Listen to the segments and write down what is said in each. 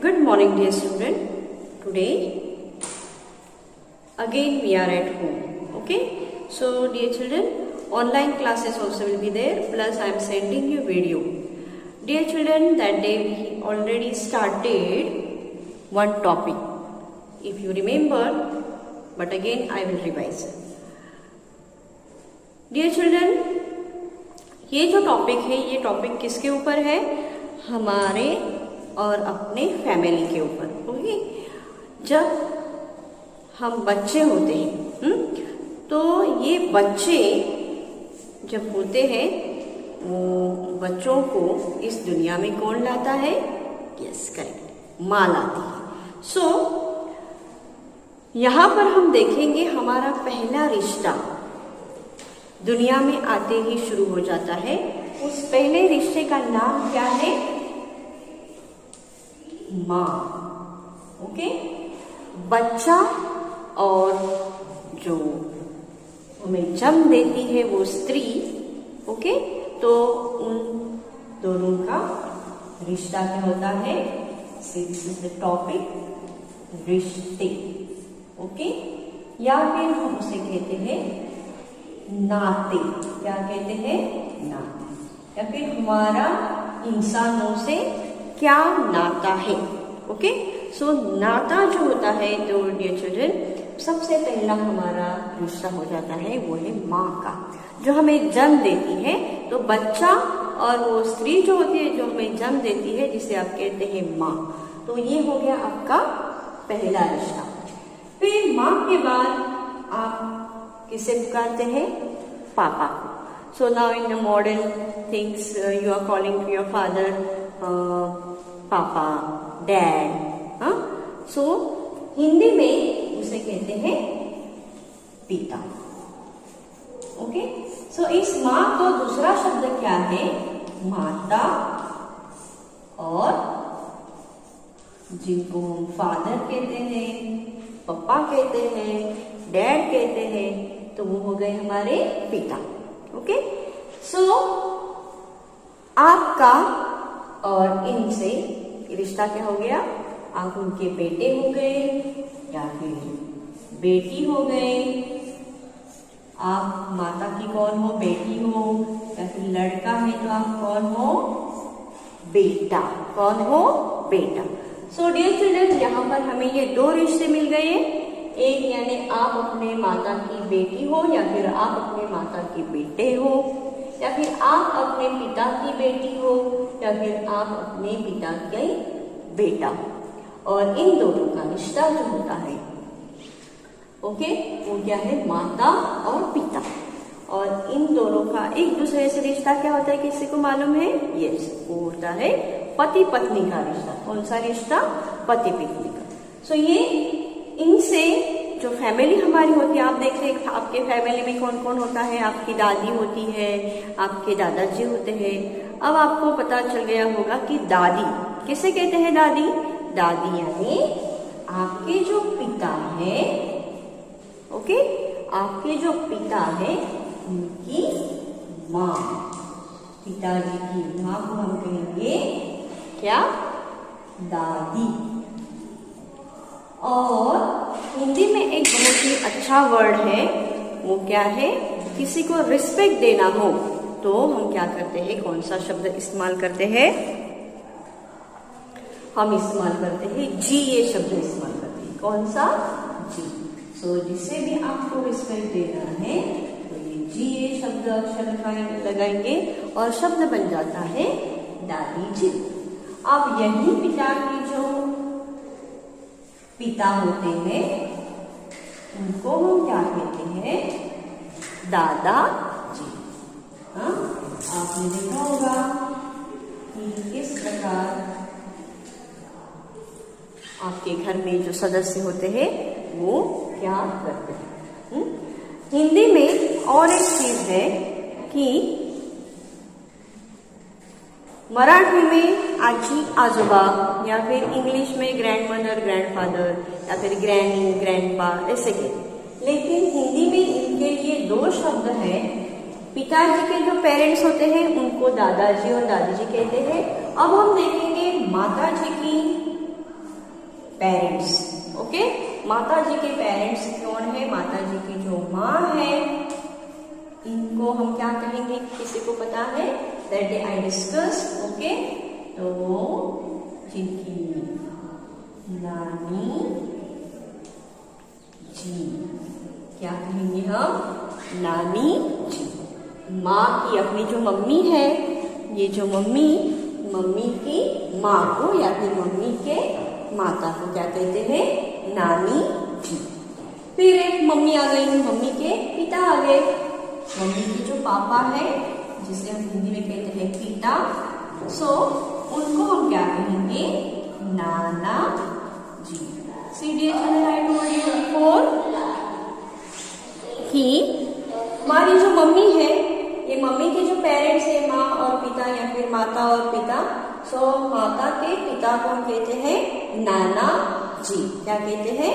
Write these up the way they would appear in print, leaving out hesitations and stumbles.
Good morning, dear student. Today again we are at home. Okay. So, dear children, online classes also will be there. Plus, I am sending you video. Dear children, that day we already started one topic. If you remember, but again I will revise. Dear children, ये जो topic है, ये topic किसके ऊपर है? हमारे और अपने फैमिली के ऊपर. ओके. जब हम बच्चे होते हैं तो ये बच्चे जब होते हैं, वो बच्चों को इस दुनिया में कौन लाता है? यस, करेक्ट, माँ लाती है. सो यहाँ पर हम देखेंगे हमारा पहला रिश्ता दुनिया में आते ही शुरू हो जाता है. उस पहले रिश्ते का नाम क्या है? माँ. ओके. बच्चा और जो हमें जन्म देती है वो स्त्री. ओके. तो उन दोनों का रिश्ता क्या होता है? टॉपिक रिश्ते. ओके. या फिर हम उसे कहते हैं नाते. क्या कहते हैं? नाते. या फिर हमारा इंसानों से क्या नाता है. ओके. सो नाता जो होता है, तो डियर चिल्ड्रन, सबसे पहला हमारा रिश्ता हो जाता है वो है माँ का, जो हमें जन्म देती है. तो बच्चा और वो स्त्री जो होती है जो हमें जन्म देती है, जिसे आप कहते हैं माँ. तो ये हो गया आपका पहला रिश्ता. फिर माँ के बाद आप किसे पुकारते हैं? पापा को. So now in the modern things you are calling to your father papa, dad. So Hindi में उसे कहते हैं पिता. ओके. सो इस माँ को दूसरा शब्द क्या है? माता. और जिनको हम फादर कहते हैं, पापा कहते हैं, डैड कहते हैं, तो वो हो गए हमारे पिता. ओके. सो आपका और इनसे रिश्ता क्या हो गया? आप उनके बेटे हो गए या फिर बेटी हो गए. आप माता की कौन हो? बेटी हो. या फिर लड़का है तो आप कौन हो? बेटा. कौन हो? बेटा. सो डियर चिल्ड्रन, यहाँ पर हमें ये दो रिश्ते मिल गए. एक यानी आप अपने माता की बेटी हो, या फिर आप अपने माता के बेटे हो, या फिर आप अपने पिता की बेटी हो, या फिर आप अपने पिता के बेटा. और इन दोनों का रिश्ता जो होता है, ओके, वो क्या है? माता और पिता. और इन दोनों का एक दूसरे से रिश्ता क्या होता है? किसी को मालूम है? यस, वो होता है पति पत्नी का रिश्ता. कौन सा रिश्ता? पति पत्नी का. सो ये इनसे जो फैमिली हमारी होती है, आप देख रहे हैं आपके फैमिली में कौन कौन होता है. आपकी दादी होती है, आपके दादाजी होते हैं. अब आपको पता चल गया होगा कि दादी किसे कहते हैं? दादी. दादी यानी आपके जो पिता है. ओके. आपके जो पिता है उनकी माँ. पिताजी की माँ को हम कहेंगे क्या? दादी. और हिंदी में एक बहुत ही अच्छा वर्ड है, वो क्या है? किसी को रिस्पेक्ट देना हो तो हम क्या करते हैं? कौन सा शब्द इस्तेमाल करते हैं? हम इस्तेमाल करते हैं जी. ये शब्द इस्तेमाल करते हैं. कौन सा? जी. सो जिसे भी आपको रिस्पेक्ट देना है तो ये जी ये शब्द अक्षर लगाएंगे और शब्द बन जाता है दादी जी. अब यही पिता की जो पिता होते हैं उनको हम क्या कहते हैं? दादा जी. हाँ, आपने देखा होगा कि किस प्रकार आपके घर में जो सदस्य होते हैं वो क्या करते हैं. हिंदी में और एक चीज है कि मराठी में आजी आजोबा, या फिर इंग्लिश में ग्रैंड मदर, ग्रैंड फादर, या फिर ग्रैनी, ग्रैंडपा, ऐसे के. लेकिन हिंदी में इनके लिए दो शब्द हैं. पिताजी के जो पेरेंट्स होते हैं उनको दादाजी और दादी जी कहते हैं. अब हम देखेंगे माता जी की पेरेंट्स। ओके, माता जी के पेरेंट्स कौन है? माता जी की जो माँ है, इनको हम क्या कहेंगे? किसी को पता है? That day I discuss. Okay, तो जिनकी नानी जी, क्या कहेंगे हम? नानी जी। माँ की अपनी जो मम्मी है, ये जो मम्मी की माँ को या फिर मम्मी के माता को क्या कहते हैं? नानी जी। फिर एक मम्मी आ गई, मम्मी के पिता आ गए। मम्मी के जो पापा है, जिसे हम हिंदी में कहते हैं पिता, सो उनको हम क्या कहेंगे? नाना जी। कि हमारी जो मम्मी है, ये मम्मी के जो पेरेंट्स है, माँ और पिता या फिर माता और पिता, सो माता के पिता को हम कहते हैं नाना जी। क्या कहते हैं?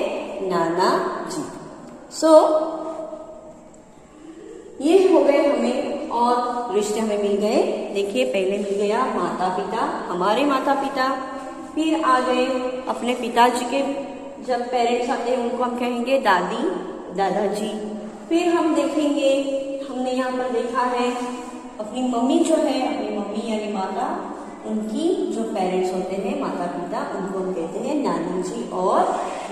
नाना जी। सो ये हो गए हमें और रिश्ते हमें मिल गए। देखिए, पहले मिल गया माता पिता, हमारे माता पिता। फिर आ गए अपने पिताजी के जब पेरेंट्स आते हैं, उनको हम कहेंगे दादी दादाजी। फिर हम देखेंगे, हमने यहाँ पर देखा है अपनी मम्मी जो है, अपनी मम्मी यानी माता, उनकी जो पेरेंट्स होते हैं माता पिता, उनको हम कहते हैं नानी जी और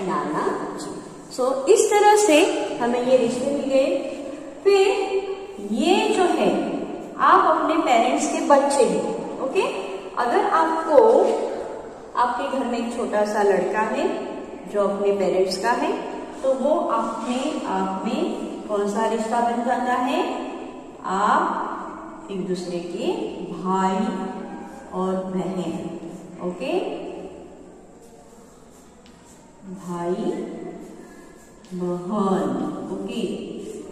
नाना जी। सो इस तरह से हमें ये रिश्ते मिल गए। फिर ये जो है, आप अपने पेरेंट्स के बच्चे हैं। ओके, अगर आपको आपके घर में एक छोटा सा लड़का है जो अपने पेरेंट्स का है, तो वो अपने आप में कौन सा रिश्ता बन जाता है? आप एक दूसरे के भाई और बहन। ओके, भाई बहन। ओके,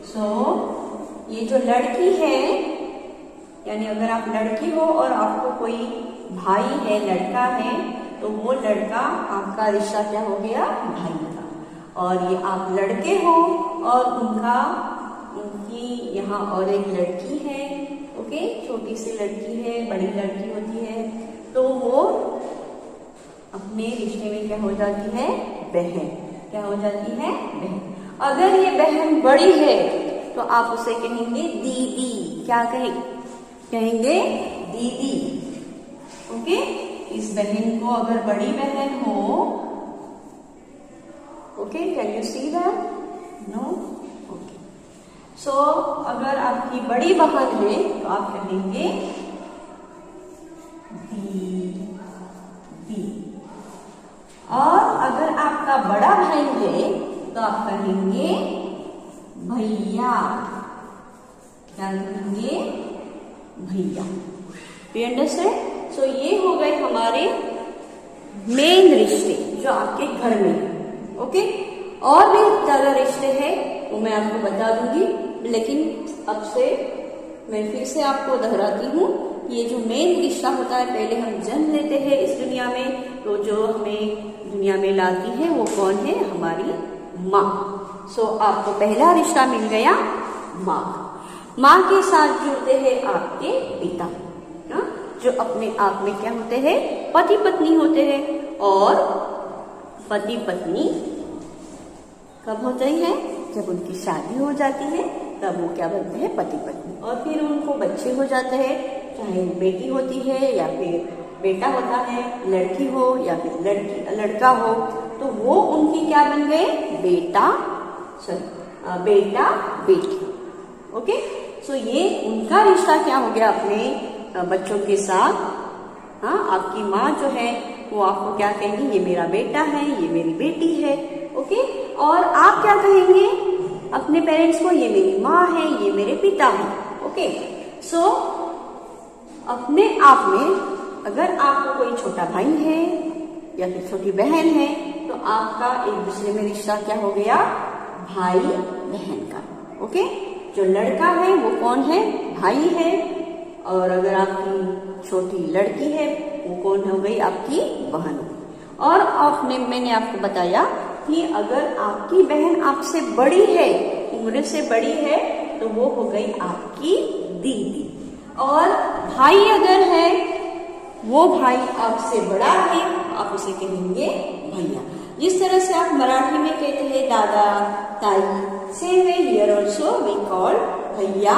सो ये जो लड़की है, यानी अगर आप लड़की हो और आपको कोई भाई है, लड़का है, तो वो लड़का आपका रिश्ता क्या हो गया? भाई का। और ये आप लड़के हो और उनकी यहाँ और एक लड़की है। ओके, छोटी सी लड़की है, बड़ी लड़की होती है, तो वो अपने रिश्ते में क्या हो जाती है? बहन। क्या हो जाती है? बहन। अगर ये बहन बड़ी है तो आप उसे कहेंगे दीदी। क्या कहेंगे? दीदी। ओके, इस बहन को अगर बड़ी बहन हो, okay, can you see that? No? Okay, so अगर आपकी बड़ी बहन है तो आप कहेंगे दीदी। और अगर आपका बड़ा भाई है तो आप कहेंगे भैया। क्या कहेंगे? भैया। You understand? सो ये हो गए हमारे मेन रिश्ते जो आपके घर में है। ओके, और भी ज्यादा रिश्ते हैं वो मैं आपको बता दूंगी, लेकिन अब से मैं फिर से आपको दोहराती हूँ, ये जो मेन रिश्ता होता है, पहले हम जन्म लेते हैं इस दुनिया में, तो जो हमें दुनिया में लाती है वो कौन है? हमारी माँ। सो आपको पहला रिश्ता मिल गया माँ। माँ के साथ जुड़ते हैं आपके पिता, ना? जो अपने आप में क्या होते हैं? पति पत्नी होते हैं। और पति पत्नी कब होते हैं? जब उनकी शादी हो जाती है, तब वो क्या बनते हैं? पति पत्नी। और फिर उनको बच्चे हो जाते हैं, चाहे बेटी होती है या फिर बेटा होता है, लड़की हो या फिर लड़का हो, तो वो उनकी क्या बन गए? बेटा बेटी। ओके, सो ये उनका रिश्ता क्या हो गया अपने बच्चों के साथ। हाँ, आपकी माँ जो है वो आपको क्या कहेंगी? ये मेरा बेटा है, ये मेरी बेटी है। ओके, और आप क्या कहेंगे अपने पेरेंट्स को? ये मेरी माँ है, ये मेरे पिता है। ओके, सो अपने आप में अगर आपको कोई छोटा भाई है या फिर छोटी बहन है, तो आपका एक दूसरे में रिश्ता क्या हो गया? भाई बहन का। ओके, जो लड़का है वो कौन है? भाई है। और अगर आपकी छोटी लड़की है वो कौन हो गई? आपकी बहन। और मैंने आपको बताया कि अगर आपकी बहन आपसे बड़ी है, उम्र से बड़ी है, तो वो हो गई आपकी दीदी। और भाई अगर है, वो भाई आपसे बड़ा है आप उसे कहेंगे भैया। जिस तरह से आप मराठी में कहते हैं दादा, ताई, same way here also we call भैया।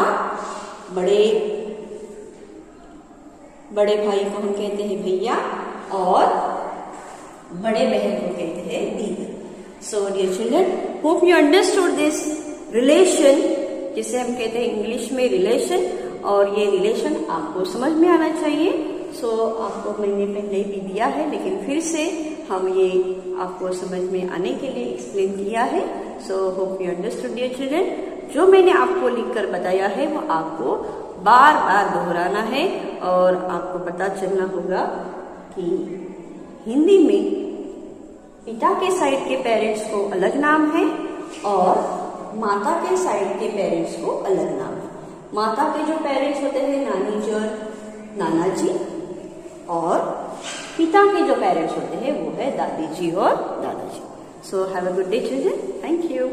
बड़े भाई को हम कहते हैं भैया और बड़े बहन को कहते हैं दीदी। So dear children, hope you understood this relation, जिसे हम कहते हैं इंग्लिश में रिलेशन, और ये रिलेशन आपको समझ में आना चाहिए। सो आपको मैंने पहले भी दिया है, लेकिन फिर से हम ये आपको समझ में आने के लिए एक्सप्लेन किया है। So hope you understood dear children. जो मैंने आपको लिखकर बताया है वो आपको बार बार दोहराना है, और आपको पता चलना होगा कि हिंदी में पिता के साइड के पेरेंट्स को अलग नाम है और माता के साइड के पेरेंट्स को अलग नाम है। माता के जो पेरेंट्स होते हैं नानी जी और नाना जी, और पिता के जो पेरेंट्स होते हैं वो है दादी जी और दादाजी। So have a good day children, thank you.